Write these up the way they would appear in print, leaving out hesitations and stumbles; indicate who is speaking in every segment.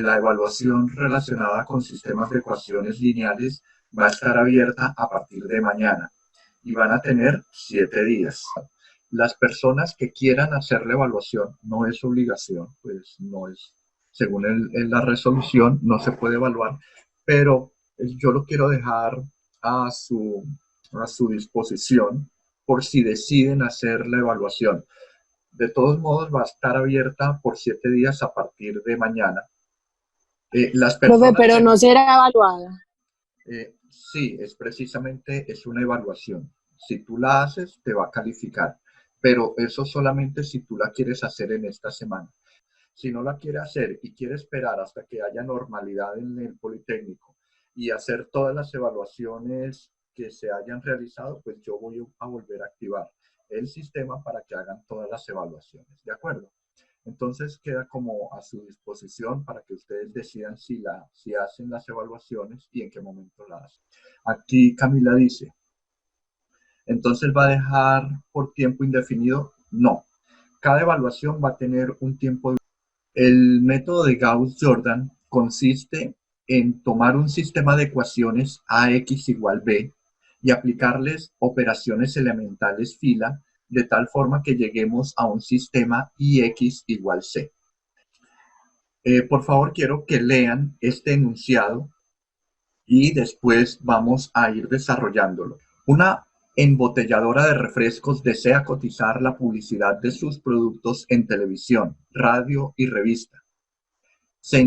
Speaker 1: la evaluación relacionada con sistemas de ecuaciones lineales va a estar abierta a partir de mañana y van a tener 7 días. Las personas que quieran hacer la evaluación, no es obligación, pues no es, según la resolución, no se puede evaluar, pero yo lo quiero dejar a su disposición por si deciden hacer la evaluación. De todos modos, va a estar abierta por 7 días a partir de mañana. Las
Speaker 2: Profe,
Speaker 1: personas
Speaker 2: pero
Speaker 1: que
Speaker 2: no
Speaker 1: no,
Speaker 2: será evaluada.
Speaker 1: sí, es una evaluación. Si tú la haces, te va a calificar, pero eso solamente si tú la quieres hacer en esta semana. Si no la quiere hacer y quiere esperar hasta que haya normalidad en el Politécnico y hacer todas las evaluaciones que se hayan realizado, pues yo voy a volver a activar el sistema para que hagan todas las evaluaciones. ¿De acuerdo? Entonces queda como a su disposición para que ustedes decidan si hacen las evaluaciones y en qué momento las hacen. Aquí Camila dice, entonces va a dejar por tiempo indefinido. No, cada evaluación va a tener un tiempo. El método de Gauss-Jordan consiste en tomar un sistema de ecuaciones AX igual B y aplicarles operaciones elementales fila de tal forma que lleguemos a un sistema IX igual C. Por favor, quiero que lean este enunciado y después vamos a ir desarrollándolo. Una embotelladora de refrescos desea cotizar la publicidad de sus productos en televisión, radio y revista. Se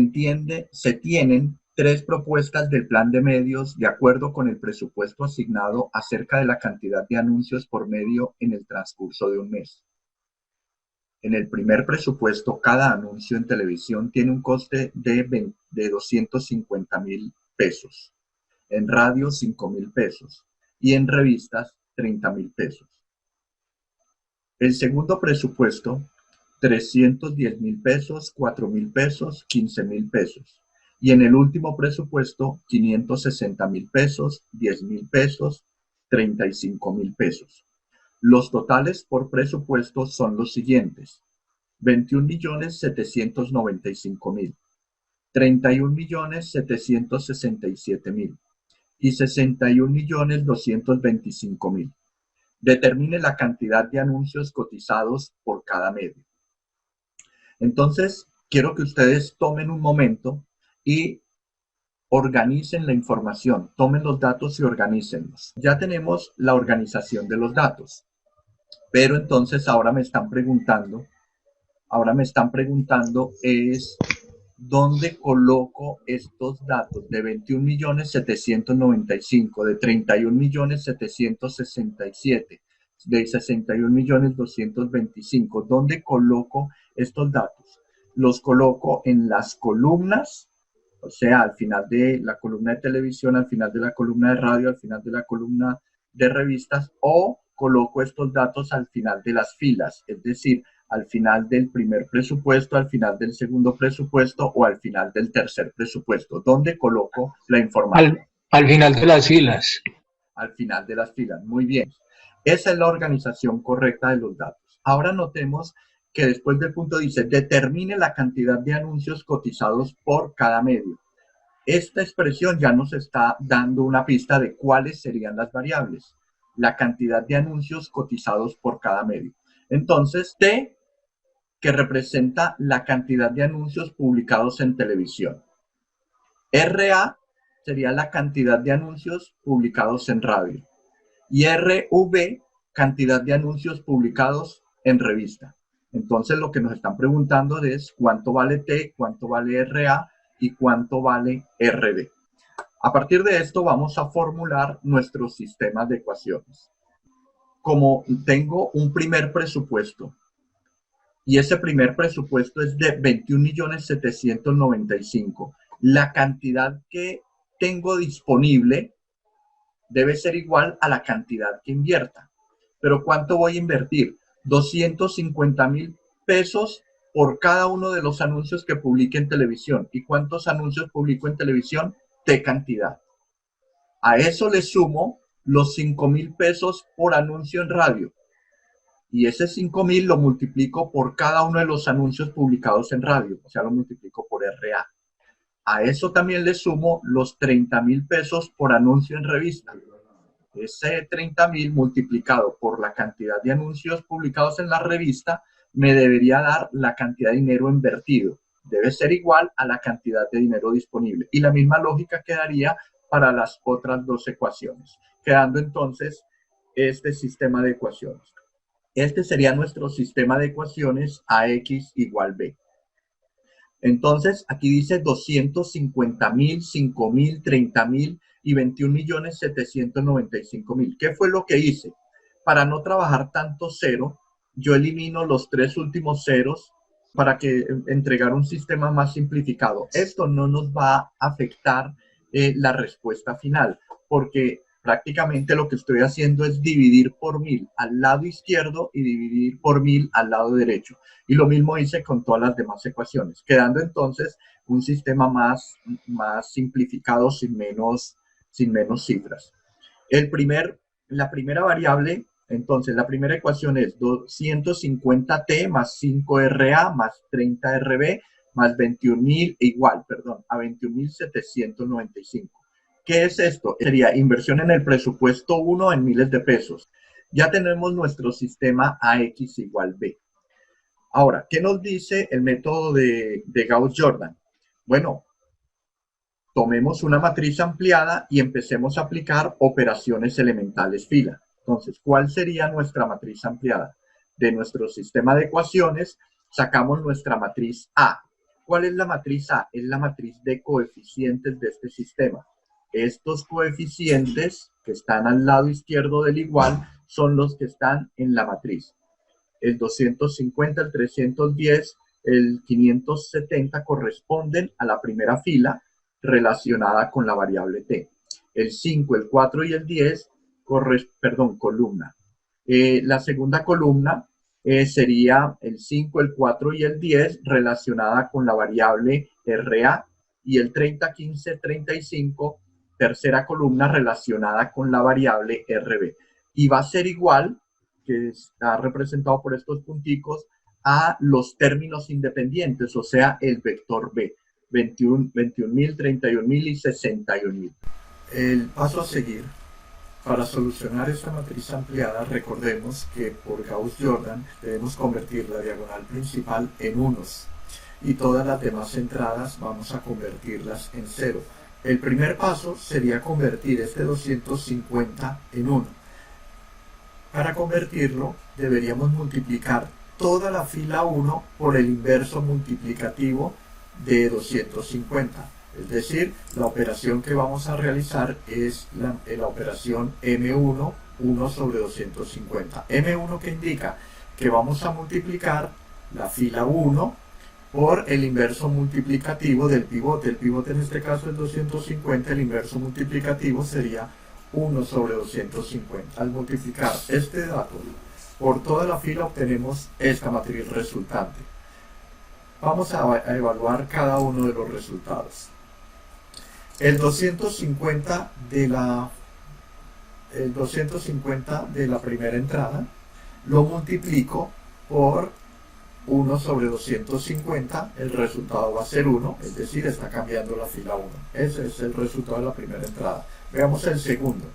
Speaker 1: tienen 3 propuestas del plan de medios de acuerdo con el presupuesto asignado acerca de la cantidad de anuncios por medio en el transcurso de un mes. En el primer presupuesto, cada anuncio en televisión tiene un coste de 250,000 pesos, en radio 5,000 pesos y en revistas 30,000 pesos. El segundo presupuesto, 310,000 pesos, 4,000 pesos, 15,000 pesos. Y en el último presupuesto, 560,000 pesos, 10,000 pesos, 35,000 pesos. Los totales por presupuesto son los siguientes: 21,795,000, 31,767,000 y 61,225,000. Determine la cantidad de anuncios cotizados por cada medio. Entonces, quiero que ustedes tomen un momento y organicen la información, tomen los datos y organícenlos. Ya tenemos la organización de los datos, pero entonces ahora me están preguntando es dónde coloco estos datos de 21,795,000, de 31,767,000, de 61,225,000. ¿Dónde coloco estos datos? Los coloco en las columnas, o sea, al final de la columna de televisión, al final de la columna de radio, al final de la columna de revistas, o coloco estos datos al final de las filas, es decir, al final del primer presupuesto, al final del segundo presupuesto o al final del tercer presupuesto. ¿Dónde coloco la información?
Speaker 3: Al final de las filas.
Speaker 1: Al final de las filas. Muy bien. Esa es la organización correcta de los datos. Ahora notemos que después del punto dice, determine la cantidad de anuncios cotizados por cada medio. Esta expresión ya nos está dando una pista de cuáles serían las variables. La cantidad de anuncios cotizados por cada medio. Entonces, T, que representa la cantidad de anuncios publicados en televisión. RA sería la cantidad de anuncios publicados en radio. Y RV, cantidad de anuncios publicados en revista. Entonces lo que nos están preguntando es cuánto vale T, cuánto vale RA y cuánto vale RB. A partir de esto vamos a formular nuestros sistemas de ecuaciones. Como tengo un primer presupuesto y ese primer presupuesto es de 21,795,000, la cantidad que tengo disponible debe ser igual a la cantidad que invierta. ¿Pero cuánto voy a invertir? 250,000 pesos por cada uno de los anuncios que publique en televisión. ¿Y cuántos anuncios publico en televisión? T cantidad. A eso le sumo los 5,000 pesos por anuncio en radio. Y ese 5,000 lo multiplico por cada uno de los anuncios publicados en radio. O sea, lo multiplico por RA. A eso también le sumo los 30,000 pesos por anuncio en revista. Ese 30,000 multiplicado por la cantidad de anuncios publicados en la revista me debería dar la cantidad de dinero invertido. Debe ser igual a la cantidad de dinero disponible. Y la misma lógica quedaría para las otras dos ecuaciones, quedando entonces este sistema de ecuaciones. Este sería nuestro sistema de ecuaciones AX igual B. Entonces, aquí dice 250,000, 5,000, 30,000 y 21,795,000. ¿Qué fue lo que hice? Para no trabajar tanto cero, yo elimino los tres últimos ceros para que entregar un sistema más simplificado. Esto no nos va a afectar la respuesta final, porque prácticamente lo que estoy haciendo es dividir por 1000 al lado izquierdo y dividir por 1000 al lado derecho. Y lo mismo hice con todas las demás ecuaciones, quedando entonces un sistema más simplificado sin menos cifras. La primera variable, entonces la primera ecuación es 250t más 5ra más 30rb más 21,000 a 21,795. ¿Qué es esto? Sería inversión en el presupuesto 1 en miles de pesos. Ya tenemos nuestro sistema AX igual B. Ahora, ¿qué nos dice el método de Gauss-Jordan? Bueno, tomemos una matriz ampliada y empecemos a aplicar operaciones elementales fila. Entonces, ¿cuál sería nuestra matriz ampliada? De nuestro sistema de ecuaciones, sacamos nuestra matriz A. ¿Cuál es la matriz A? Es la matriz de coeficientes de este sistema. Estos coeficientes que están al lado izquierdo del igual son los que están en la matriz. El 250, el 310, el 570 corresponden a la primera fila relacionada con la variable t. El 5, el 4 y el 10, columna. La segunda columna sería el 5, el 4 y el 10 relacionada con la variable RA, y el 30, 15, 35, tercera columna relacionada con la variable RB. Y va a ser igual, que está representado por estos punticos, a los términos independientes, o sea, el vector B, 21,000, 31,000 y 61,000. El paso a seguir para solucionar esta matriz ampliada, recordemos que por Gauss-Jordan debemos convertir la diagonal principal en unos y todas las demás entradas vamos a convertirlas en 0. El primer paso sería convertir este 250 en 1. Para convertirlo deberíamos multiplicar toda la fila 1 por el inverso multiplicativo de 250. Es decir, la operación que vamos a realizar es la operación M1, 1 sobre 250. M1 que indica que vamos a multiplicar la fila 1 por el inverso multiplicativo del pivote. El pivote en este caso es 250, el inverso multiplicativo sería 1 sobre 250. Al multiplicar este dato por toda la fila obtenemos esta matriz resultante. Vamos a evaluar cada uno de los resultados. El 250 de la primera entrada lo multiplico por 1 sobre 250, el resultado va a ser 1, es decir, está cambiando la fila 1. Ese es el resultado de la primera entrada. Veamos el segundo.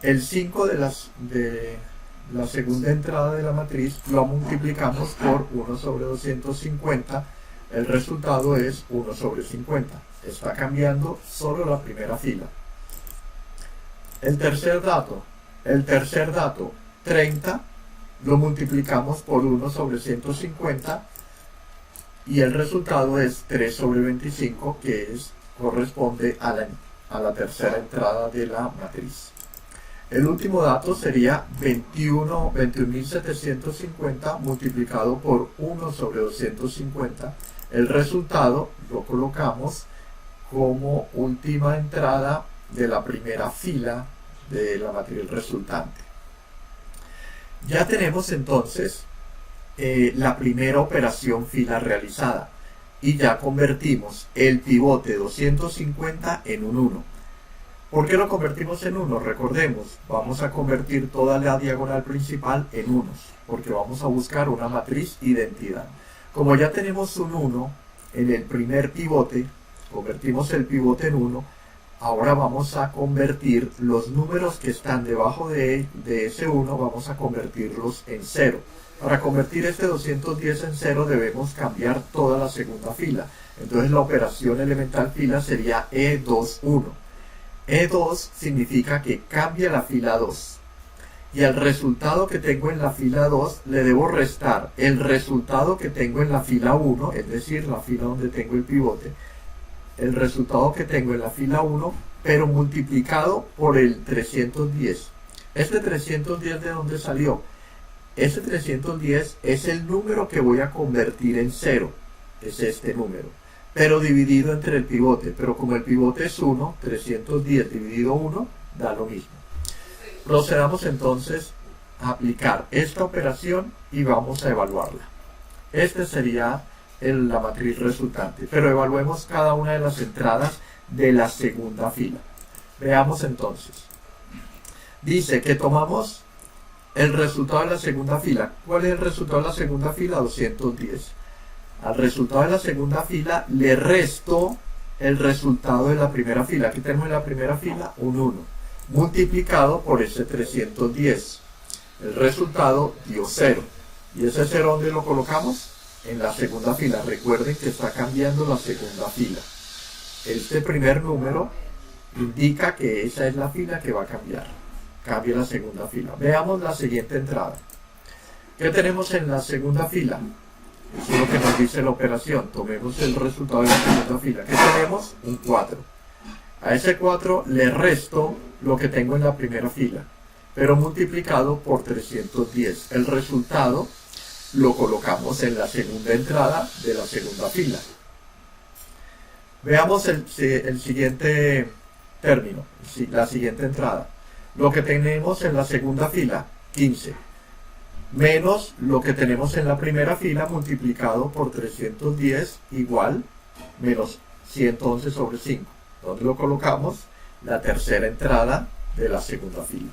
Speaker 1: El 5 de la segunda entrada de la matriz lo multiplicamos por 1 sobre 250, el resultado es 1 sobre 50. Está cambiando solo la primera fila. El tercer dato, 30, lo multiplicamos por 1 sobre 150 y el resultado es 3 sobre 25, que corresponde a la tercera entrada de la matriz. El último dato sería 21,750 multiplicado por 1 sobre 250. El resultado lo colocamos como última entrada de la primera fila de la matriz resultante. Ya tenemos entonces la primera operación fila realizada y ya convertimos el pivote 250 en un 1. ¿Por qué lo convertimos en 1? Recordemos, vamos a convertir toda la diagonal principal en unos, porque vamos a buscar una matriz identidad. Como ya tenemos un 1 en el primer pivote, convertimos el pivote en 1, ahora vamos a convertir los números que están debajo de ese 1, vamos a convertirlos en 0. Para convertir este 210 en 0 debemos cambiar toda la segunda fila. Entonces la operación elemental fila sería E21. E2 significa que cambia la fila 2. Y al resultado que tengo en la fila 2 le debo restar el resultado que tengo en la fila 1, es decir, la fila donde tengo el pivote, el resultado que tengo en la fila 1, pero multiplicado por el 310. ¿Este 310 de dónde salió? Ese 310 es el número que voy a convertir en 0, es este número, pero dividido entre el pivote. Pero como el pivote es 1, 310 dividido 1 da lo mismo. Procedamos entonces a aplicar esta operación y vamos a evaluarla. Esta sería la matriz resultante, pero evaluemos cada una de las entradas de la segunda fila. Veamos entonces. Dice que tomamos el resultado de la segunda fila. ¿Cuál es el resultado de la segunda fila? 210. Al resultado de la segunda fila le resto el resultado de la primera fila. Aquí tenemos en la primera fila un 1, multiplicado por ese 310. El resultado dio 0. ¿Y ese 0 dónde lo colocamos? En la segunda fila. Recuerden que está cambiando la segunda fila. Este primer número indica que esa es la fila que va a cambiar. Cambia la segunda fila. Veamos la siguiente entrada. ¿Qué tenemos en la segunda fila? Eso es lo que nos dice la operación. Tomemos el resultado de la segunda fila. ¿Qué tenemos? Un 4. A ese 4 le resto lo que tengo en la primera fila, pero multiplicado por 310. El resultado lo colocamos en la segunda entrada de la segunda fila. Veamos el siguiente término, la siguiente entrada. Lo que tenemos en la segunda fila, 15, menos lo que tenemos en la primera fila multiplicado por 310 igual menos 111 sobre 5. ¿Dónde lo colocamos? La tercera entrada de la segunda fila.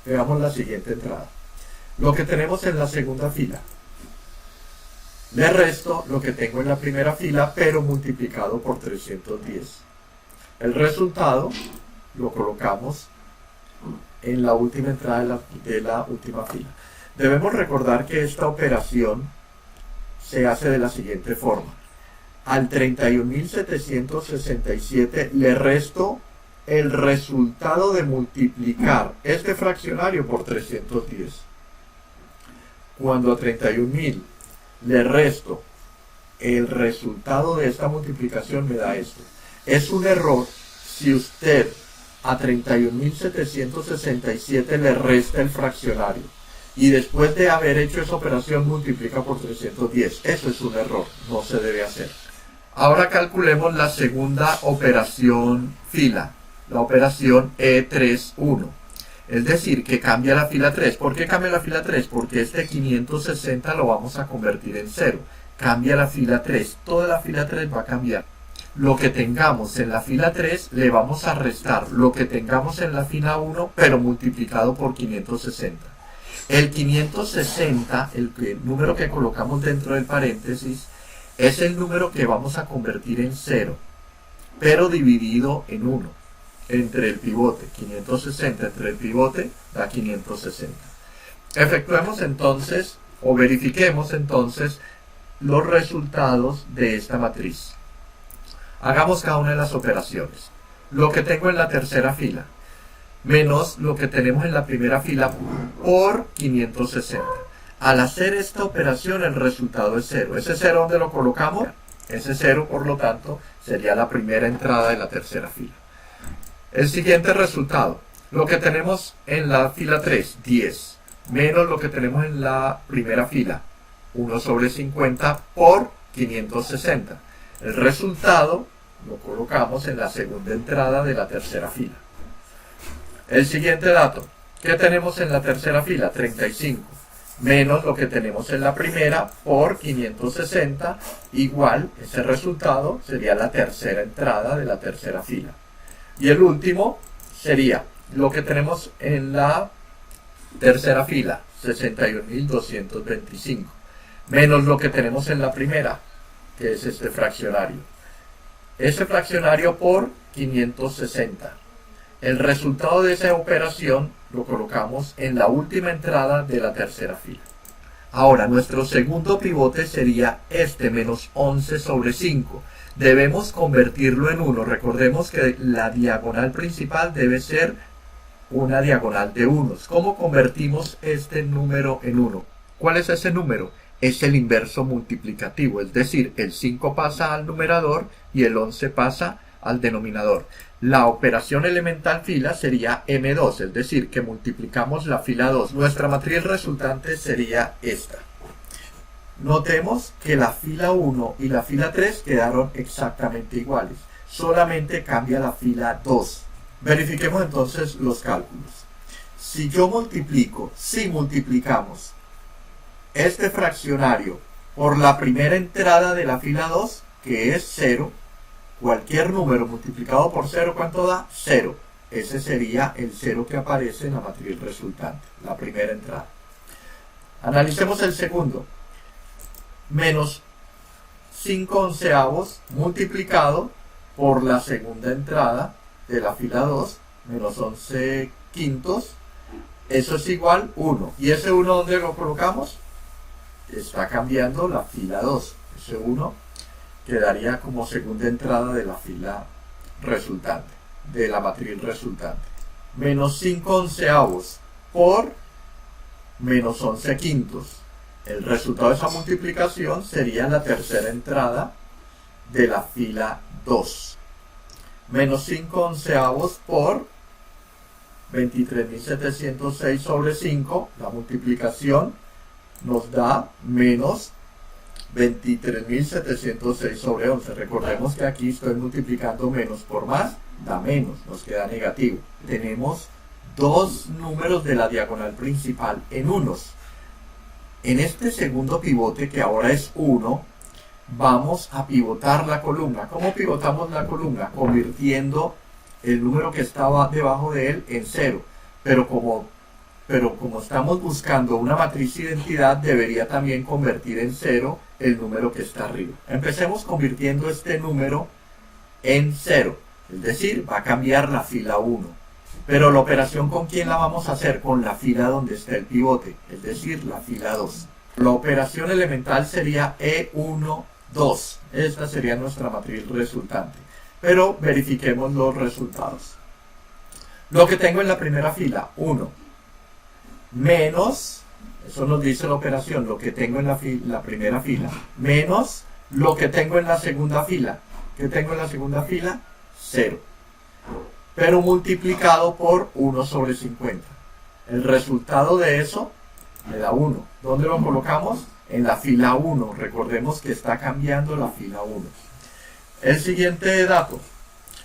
Speaker 1: Veamos la siguiente entrada. Lo que tenemos en la segunda fila, le resto lo que tengo en la primera fila, pero multiplicado por 310. El resultado lo colocamos en la última entrada de la última fila. Debemos recordar que esta operación se hace de la siguiente forma. Al 31.767 le resto el resultado de multiplicar este fraccionario por 310. Cuando a 31.000 le resto el resultado de esta multiplicación me da esto. Es un error si usted a 31.767 le resta el fraccionario y después de haber hecho esa operación multiplica por 310. Eso es un error, no se debe hacer. Ahora calculemos la segunda operación fila, la operación E31. Es decir, que cambia la fila 3. ¿Por qué cambia la fila 3? Porque este 560 lo vamos a convertir en 0. Cambia la fila 3. Toda la fila 3 va a cambiar. Lo que tengamos en la fila 3 le vamos a restar lo que tengamos en la fila 1, pero multiplicado por 560. El 560, el número que colocamos dentro del paréntesis, es el número que vamos a convertir en 0, pero dividido en 1. Entre el pivote, 560 entre el pivote da 560. Efectuemos entonces, o verifiquemos entonces, los resultados de esta matriz. Hagamos cada una de las operaciones. Lo que tengo en la tercera fila, menos lo que tenemos en la primera fila por 560. Al hacer esta operación el resultado es 0. ¿Ese 0 dónde lo colocamos? Ese 0, por lo tanto, sería la primera entrada de la tercera fila. El siguiente resultado, lo que tenemos en la fila 3, 10, menos lo que tenemos en la primera fila, 1 sobre 50 por 560. El resultado lo colocamos en la segunda entrada de la tercera fila. El siguiente dato, ¿qué tenemos en la tercera fila? 35, menos lo que tenemos en la primera por 560, igual, ese resultado sería la tercera entrada de la tercera fila. Y el último sería lo que tenemos en la tercera fila, 61.225, menos lo que tenemos en la primera, que es este fraccionario. ese fraccionario por 560. El resultado de esa operación lo colocamos en la última entrada de la tercera fila. Ahora, nuestro segundo pivote sería este, menos 11 sobre 5. Debemos convertirlo en 1. Recordemos que la diagonal principal debe ser una diagonal de unos. ¿Cómo convertimos este número en 1? ¿Cuál es ese número? Es el inverso multiplicativo, es decir, el 5 pasa al numerador y el 11 pasa al denominador. La operación elemental fila sería M2, es decir, que multiplicamos la fila 2. Nuestra matriz resultante sería esta. Notemos que la fila 1 y la fila 3 quedaron exactamente iguales. Solamente cambia la fila 2. Verifiquemos entonces los cálculos. Si multiplicamos este fraccionario por la primera entrada de la fila 2, que es 0, cualquier número multiplicado por 0, ¿cuánto da? 0. Ese sería el 0 que aparece en la matriz resultante, la primera entrada. Analicemos el segundo. Menos 5 onceavos multiplicado por la segunda entrada de la fila 2, menos 11 quintos, eso es igual 1. ¿Y ese 1 dónde lo colocamos? Está cambiando la fila 2. Ese 1 quedaría como segunda entrada de la fila resultante, de la matriz resultante. Menos 5 onceavos por menos 11 quintos. El resultado de esa multiplicación sería la tercera entrada de la fila 2. Menos 5 onceavos por 23.706 sobre 5. La multiplicación nos da menos 23.706 sobre 11. Recordemos que aquí estoy multiplicando menos por más, da menos, nos queda negativo. Tenemos dos números de la diagonal principal en unos. En este segundo pivote, que ahora es 1, vamos a pivotar la columna. ¿Cómo pivotamos la columna? Convirtiendo el número que estaba debajo de él en 0. Pero como estamos buscando una matriz identidad, debería también convertir en 0 el número que está arriba. Empecemos convirtiendo este número en 0. Es decir, va a cambiar la fila 1. Pero la operación, ¿con quién la vamos a hacer? Con la fila donde está el pivote, es decir, la fila 2. La operación elemental sería E1, 2. Esta sería nuestra matriz resultante. Pero verifiquemos los resultados. Lo que tengo en la primera fila, 1, menos, eso nos dice la operación, lo que tengo en la primera fila, menos lo que tengo en la segunda fila. ¿Qué tengo en la segunda fila? 0. Pero multiplicado por 1 sobre 50. El resultado de eso me da 1. ¿Dónde lo colocamos? En la fila 1. Recordemos que está cambiando la fila 1. El siguiente dato.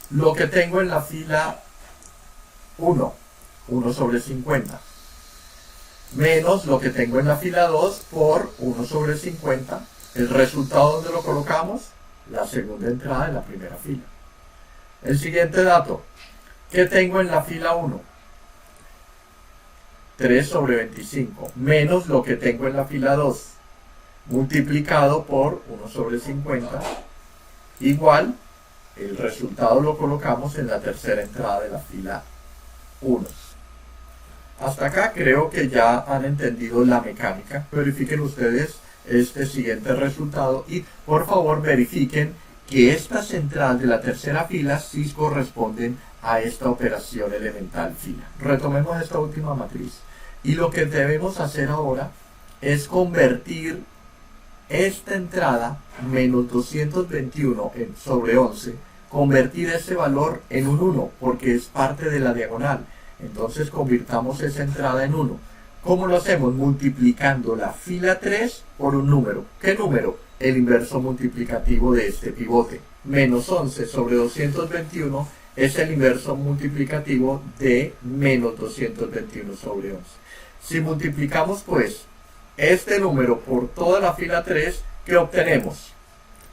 Speaker 1: Lo que tengo en la fila 1. 1 sobre 50. Menos lo que tengo en la fila 2 por 1 sobre 50. El resultado, ¿dónde lo colocamos? La segunda entrada de la primera fila. El siguiente dato. ¿Qué tengo en la fila 1? 3 sobre 25, menos lo que tengo en la fila 2, multiplicado por 1 sobre 50, igual, el resultado lo colocamos en la tercera entrada de la fila 1. Hasta acá creo que ya han entendido la mecánica. Verifiquen ustedes este siguiente resultado y por favor verifiquen que esta central de la tercera fila sí corresponden a esta operación elemental fila. Retomemos esta última matriz. Y lo que debemos hacer ahora es convertir esta entrada, menos 221 sobre 11, convertir ese valor en un 1, porque es parte de la diagonal. Entonces convirtamos esa entrada en 1. ¿Cómo lo hacemos? Multiplicando la fila 3 por un número. ¿Qué número? El inverso multiplicativo de este pivote. Menos 11 sobre 221 es el inverso multiplicativo de menos 221 sobre 11. Si multiplicamos pues este número por toda la fila 3, ¿qué obtenemos?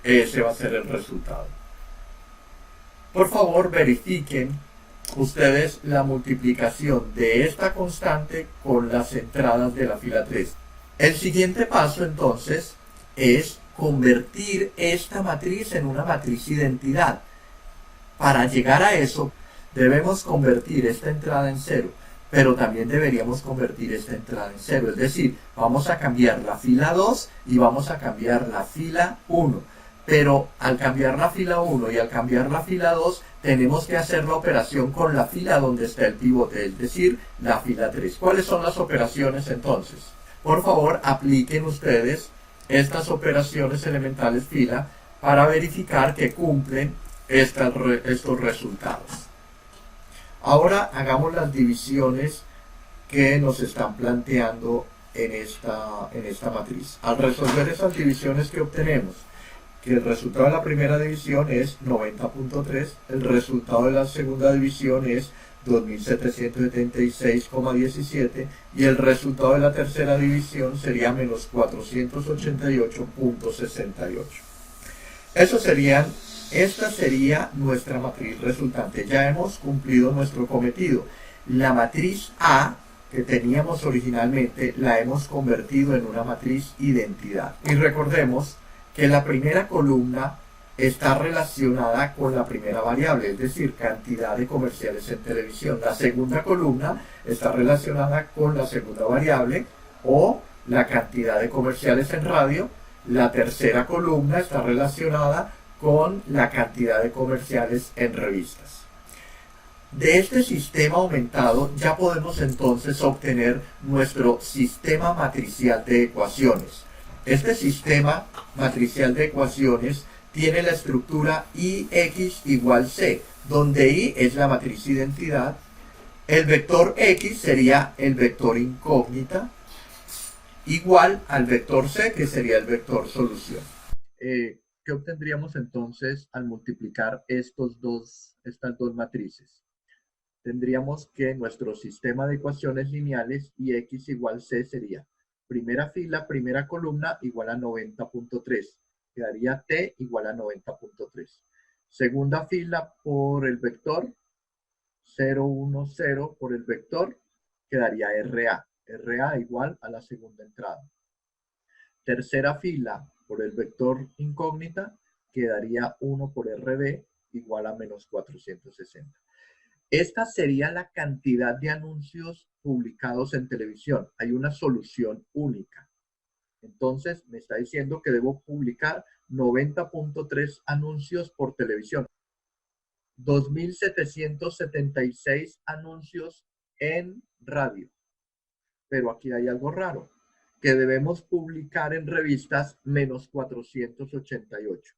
Speaker 1: Ese va a ser el resultado. Por favor, verifiquen ustedes la multiplicación de esta constante con las entradas de la fila 3. El siguiente paso entonces es convertir esta matriz en una matriz identidad. Para llegar a eso, debemos convertir esta entrada en 0, pero también deberíamos convertir esta entrada en 0. Es decir, vamos a cambiar la fila 2 y vamos a cambiar la fila 1. Pero al cambiar la fila 1 y al cambiar la fila 2, tenemos que hacer la operación con la fila donde está el pivote, es decir, la fila 3. ¿Cuáles son las operaciones entonces? Por favor, apliquen ustedes estas operaciones elementales fila para verificar que cumplen estos resultados. Ahora hagamos las divisiones que nos están planteando en esta matriz. Al resolver esas divisiones que obtenemos, que el resultado de la primera división es 90.3, el resultado de la segunda división es 2776,17 y el resultado de la tercera división sería menos 488.68. Esta sería nuestra matriz resultante. Ya hemos cumplido nuestro cometido. La matriz A que teníamos originalmente la hemos convertido en una matriz identidad. Y recordemos que la primera columna está relacionada con la primera variable, es decir, cantidad de comerciales en televisión. La segunda columna está relacionada con la segunda variable o la cantidad de comerciales en radio. La tercera columna está relacionada con la cantidad de comerciales en revistas. De este sistema aumentado ya podemos entonces obtener nuestro sistema matricial de ecuaciones. Este sistema matricial de ecuaciones tiene la estructura IX igual C, donde I es la matriz identidad, el vector X sería el vector incógnita, igual al vector C, que sería el vector solución. ¿Qué obtendríamos entonces al multiplicar estas dos matrices? Tendríamos que nuestro sistema de ecuaciones lineales IX igual C sería primera fila, primera columna igual a 90.3. Quedaría T igual a 90.3. Segunda fila por el vector 0, 1, 0 por el vector, quedaría RA. RA igual a la segunda entrada. Tercera fila por el vector incógnita, quedaría 1 por RB igual a menos 460. Esta sería la cantidad de anuncios publicados en televisión. Hay una solución única. Entonces, me está diciendo que debo publicar 90.3 anuncios por televisión. 2.776 anuncios en radio. Pero aquí hay algo raro, que debemos publicar en revistas menos 488.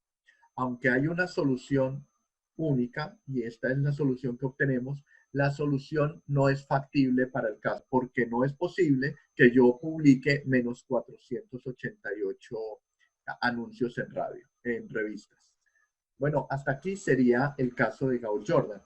Speaker 1: Aunque hay una solución única, y esta es la solución que obtenemos, la solución no es factible para el caso, porque no es posible que yo publique menos 488 anuncios en radio, en revistas. Bueno, hasta aquí sería el caso de Gauss-Jordan.